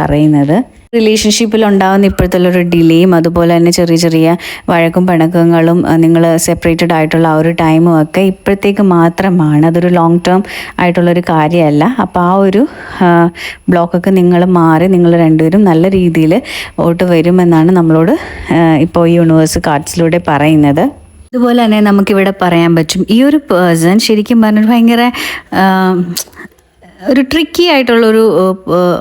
പറയുന്നത്. റിലേഷൻഷിപ്പിൽ ഉണ്ടാകുന്ന ഇപ്പോഴത്തെ ഒരു ഡിലേയും അതുപോലെ തന്നെ ചെറിയ ചെറിയ വഴക്കും പിണക്കങ്ങളും നിങ്ങൾ സെപ്പറേറ്റഡ് ആയിട്ടുള്ള ആ ഒരു ടൈമും ഒക്കെ ഇപ്പോഴത്തേക്ക് മാത്രമാണ്, അതൊരു ലോങ് ടേം ആയിട്ടുള്ളൊരു കാര്യമല്ല. അപ്പോൾ ആ ഒരു ബ്ലോക്കൊക്കെ നിങ്ങൾ മാറി നിങ്ങൾ രണ്ടുപേരും നല്ല രീതിയിൽ ഓട്ട് വരുമെന്നാണ് നമ്മളോട് ഇപ്പോൾ ഈ യൂണിവേഴ്സ് കാർഡ്സിലൂടെ പറയുന്നത്. അതുപോലെ തന്നെ നമുക്കിവിടെ പറയാൻ പറ്റും, ഈ ഒരു പേഴ്സൺ ശരിക്കും പറഞ്ഞാൽ ഭയങ്കര ഒരു ട്രിക്കി ആയിട്ടുള്ളൊരു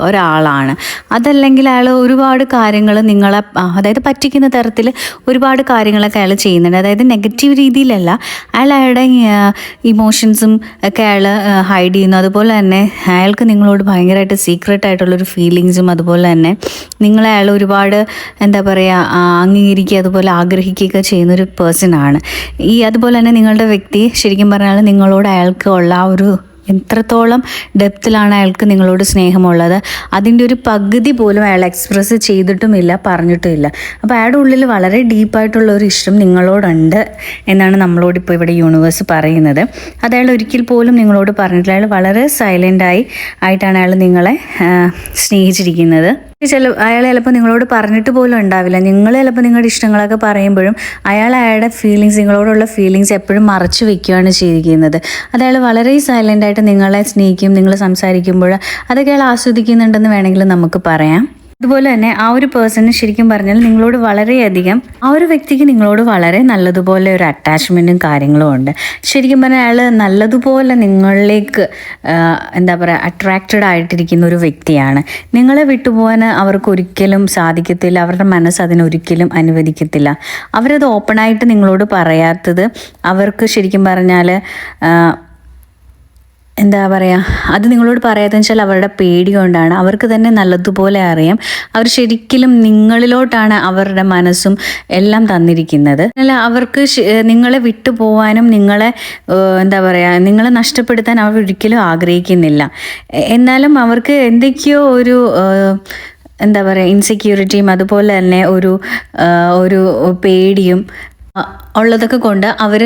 ഒരാളാണ്. അതല്ലെങ്കിൽ അയാൾ ഒരുപാട് കാര്യങ്ങൾ നിങ്ങളെ അതായത് പറ്റിക്കുന്ന തരത്തിൽ ഒരുപാട് കാര്യങ്ങളൊക്കെ അയാൾ ചെയ്യുന്നുണ്ട്. അതായത് നെഗറ്റീവ് രീതിയിലല്ല, അയാളുടെ ഇമോഷൻസും ഒക്കെ അയാൾ ഹൈഡ് ചെയ്യുന്നു. അതുപോലെ തന്നെ അയാൾക്ക് നിങ്ങളോട് ഭയങ്കരമായിട്ട് സീക്രട്ട് ആയിട്ടുള്ളൊരു ഫീലിങ്സും അതുപോലെ തന്നെ നിങ്ങളെ അയാൾ ഒരുപാട് എന്താ പറയുക അംഗീകരിക്കുക അതുപോലെ ആഗ്രഹിക്കുകയൊക്കെ ചെയ്യുന്നൊരു പേഴ്സണാണ്. അതുപോലെ തന്നെ നിങ്ങളുടെ വ്യക്തി ശരിക്കും പറഞ്ഞാൽ നിങ്ങളോട് അയാൾക്ക് ഉള്ള ആ ഒരു എത്രത്തോളം ഡെപ്തിലാണ് അയാൾക്ക് നിങ്ങളോട് സ്നേഹമുള്ളത്, അതിൻ്റെ ഒരു പകുതി പോലും അയാൾ എക്സ്പ്രസ് ചെയ്തിട്ടുമില്ല, പറഞ്ഞിട്ടുമില്ല. അപ്പോൾ അയാളുടെ ഉള്ളിൽ വളരെ ഡീപ്പായിട്ടുള്ള ഒരു ഇഷ്ടം നിങ്ങളോടുണ്ട് എന്നാണ് നമ്മളോടിപ്പോൾ ഇവിടെ യൂണിവേഴ്സ് പറയുന്നത്. അത് അയാൾ ഒരിക്കൽ പോലും നിങ്ങളോട് പറഞ്ഞിട്ടില്ല. അയാൾ വളരെ സൈലൻ്റായി ആയിട്ടാണ് അയാൾ നിങ്ങളെ സ്നേഹിച്ചിരിക്കുന്നത്. അയാൾ ചിലപ്പോൾ നിങ്ങളോട് പറഞ്ഞിട്ട് പോലും ഉണ്ടാവില്ല. നിങ്ങൾ ചിലപ്പോൾ നിങ്ങളുടെ ഇഷ്ടങ്ങളൊക്കെ പറയുമ്പോഴും അയാളുടെ ഫീലിങ്സ്, നിങ്ങളോടുള്ള ഫീലിങ്സ് എപ്പോഴും മറച്ചു വെക്കുകയാണ് ചെയ്തിരിക്കുന്നത്. അത് അയാൾ വളരെ സൈലൻ്റായിട്ട് നിങ്ങളെ സ്നേഹിക്കും. നിങ്ങൾ സംസാരിക്കുമ്പോൾ അതൊക്കെ അയാൾ ആസ്വദിക്കുന്നുണ്ടെന്ന് വേണമെങ്കിൽ നമുക്ക് പറയാം. അതുപോലെ തന്നെ ആ ഒരു പേഴ്സണ് ശരിക്കും പറഞ്ഞാൽ നിങ്ങളോട് വളരെയധികം, ആ ഒരു വ്യക്തിക്ക് നിങ്ങളോട് വളരെ നല്ലതുപോലെ ഒരു അറ്റാച്ച്മെൻറ്റും കാര്യങ്ങളും ഉണ്ട്. ശരിക്കും പറഞ്ഞാൽ അയാൾ നല്ലതുപോലെ നിങ്ങളിലേക്ക് എന്താ പറയുക അട്രാക്റ്റഡ് ആയിട്ടിരിക്കുന്ന ഒരു വ്യക്തിയാണ്. നിങ്ങളെ വിട്ടുപോകാൻ അവർക്ക് ഒരിക്കലും സാധിക്കത്തില്ല. അവരുടെ മനസ്സ് അതിനൊരിക്കലും അനുവദിക്കത്തില്ല. അവരത് ഓപ്പണായിട്ട് നിങ്ങളോട് പറയാത്തത് അവർക്ക് ശരിക്കും പറഞ്ഞാൽ എന്താ പറയുക, അത് നിങ്ങളോട് പറയാതെന്ന് വെച്ചാൽ അവരുടെ പേടി കൊണ്ടാണ്. അവർക്ക് തന്നെ നല്ലതുപോലെ അറിയാം അവർ ശരിക്കും നിങ്ങളിലോട്ടാണ് അവരുടെ മനസ്സും എല്ലാം തന്നിരിക്കുന്നത്. അല്ല, അവർക്ക് നിങ്ങളെ വിട്ടു പോകാനും നിങ്ങളെ എന്താ പറയുക നിങ്ങളെ നഷ്ടപ്പെടുത്താൻ അവർ ഒരിക്കലും ആഗ്രഹിക്കുന്നില്ല. എന്നാലും അവർക്ക് എന്തൊക്കെയോ ഒരു എന്താ പറയുക ഇൻസെക്യൂരിറ്റിയും അതുപോലെ തന്നെ ഒരു പേടിയും ഉള്ളതൊക്കെ കൊണ്ട് അവർ